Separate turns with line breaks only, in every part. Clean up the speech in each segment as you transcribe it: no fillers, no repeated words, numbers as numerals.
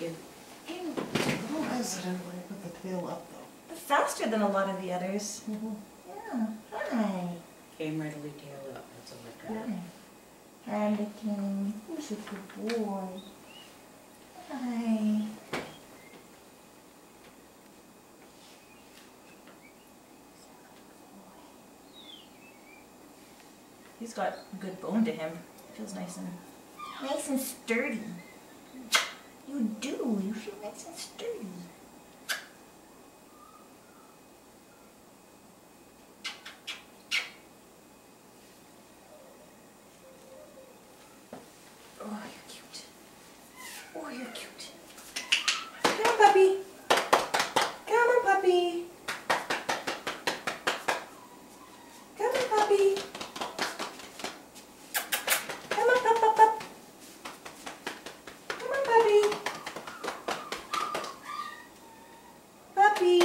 you.
Oh, hesitant when I put the tail up though.
Faster than a lot of the others. Yeah. Hi.
Came readily tail up. That's all I got.
Hi. Hi, licking. Who's a good boy? Hi. He's got good bone to him. Feels nice and sturdy. You do. You feel nice and sturdy. Oh, you're cute. Oh, you're cute. Come on, puppy. Come on, puppy. Come on, puppy. Come on, pup, pup, pup. Come on, puppy. Puppy.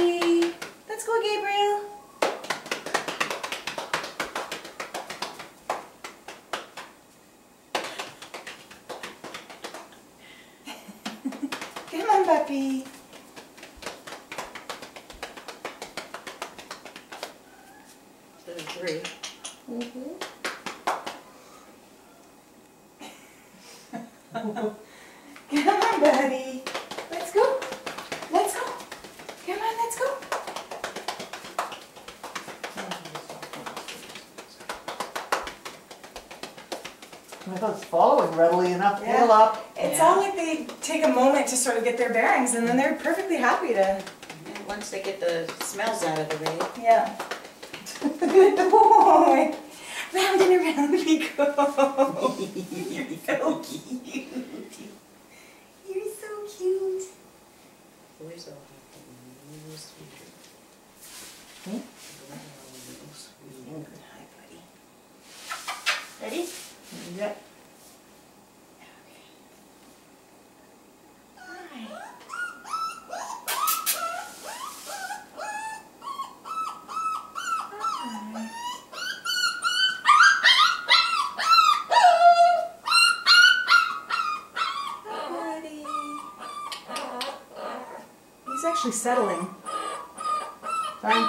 Let's go, Gabriel. Come on, puppy.
There's 3.
Come on, buddy. Let's go. Let's go. Come on, let's go.
I thought it's following readily enough.
Yeah.
Tail up.
It's all like they take a moment to sort of get their bearings, and then they're perfectly happy to.
And once they get the smells out of the way.
Yeah. Good boy. Round and around we go. You're so cute. You're so cute.
Boys all have to be real sweet.
Hmm?
Boys are all real sweet.
Hi, buddy. Ready?
Yep.
Hi. Hi. Hi, buddy. He's actually settling.
Fine.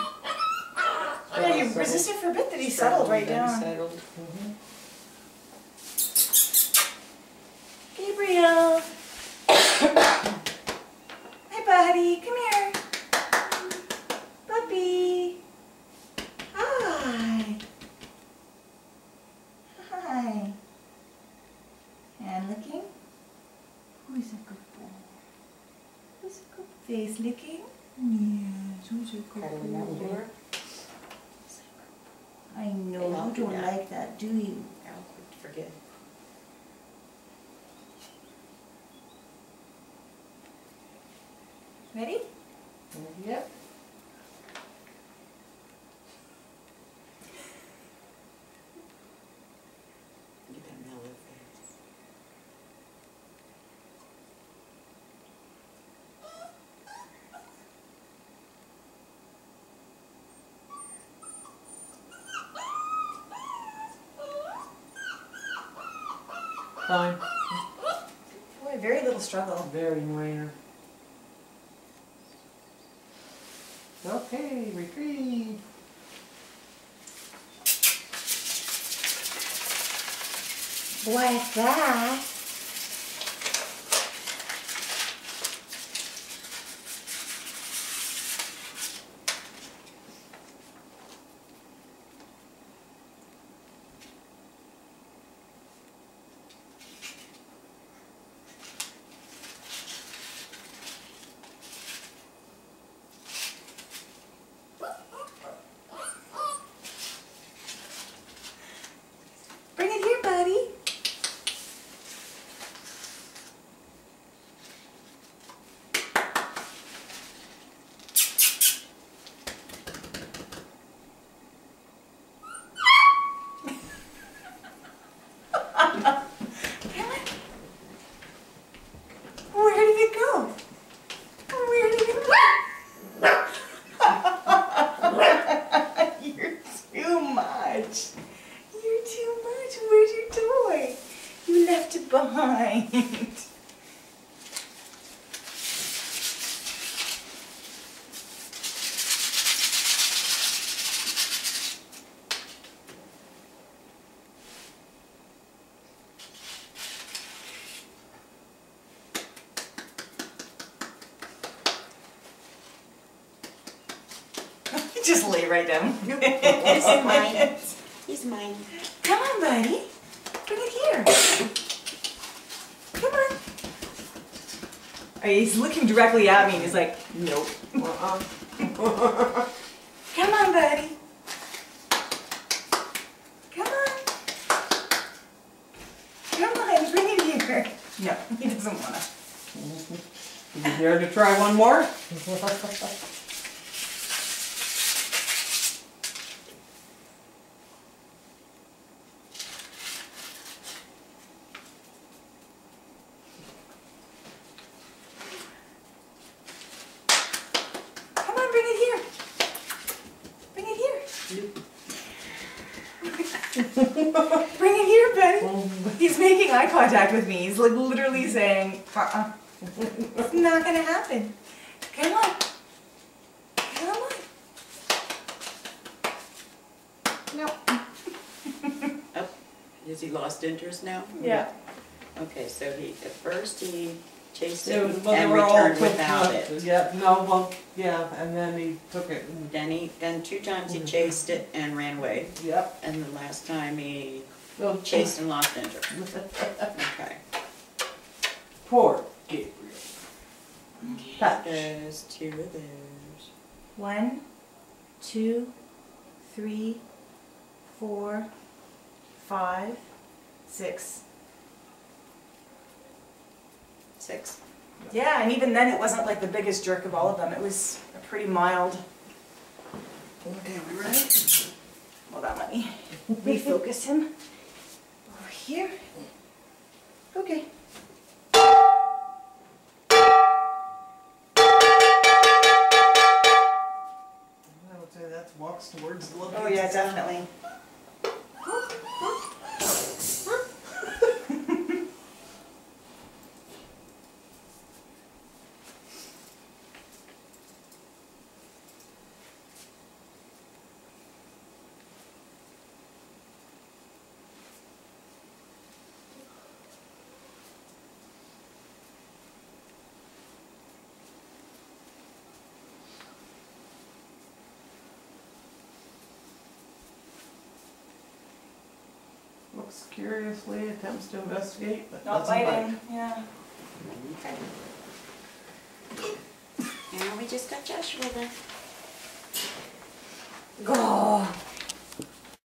Yeah, you resisted for a bit that he settled right down.
Settled.
Gabriel. Hi, buddy. Come here. Puppy. Hi. Hi. Hand licking. Who's a good boy? Who's a good face licking? Yes, who's a good
Cuddling up to
boy?
her.
I know,
They all
you
do
don't
that.
like that, do you?
I'll quick to forget.
Ready?
Yep.
Get that mellow face.
Fine.
Boy, very little struggle.
Very minor. Okay, retrieve.
What's that? Bring it here, buddy. Where did it go? Where did it go? You're too much. You're too much. Where's your toy? You left it behind. it right down.
This is mine. He's mine.
Come on, buddy. Bring it here. Come on. He's looking directly at me and he's like, nope. Come on, buddy. Come on. Come on, bring it here. No, he doesn't want to.
You dare to try one more?
Come on, bring it here. Bring it here. Bring it here, buddy. He's making eye contact with me. He's like literally saying, it's not gonna happen. Come on. Come on. No.
Oh, has he lost interest now?
Yeah.
Okay, so he, at first he chased
It
it
was, well, they
and
were all
returned
quick
without
enough.
it.
Yeah, no, well, yeah, and then he took it and,
Then 2 times he chased it and ran away.
yep.
And the last time he
Well,
chased and lost interest. Okay.
Poor Gabriel. Touch.
There's 2 of those.
1, 2, 3, 4, 5, 6.
6.
Yeah, and even then it wasn't like the biggest jerk of all of them. It was a pretty mild.
Okay, we ready?
Hold on, let me refocus him. Over here. Okay.
I would say that walks towards the
Oh yeah, definitely.
Looks curiously, attempts to investigate, but
Not
doesn't bite.
biting, yeah.
Okay. And we just got Joshua then.
Oh,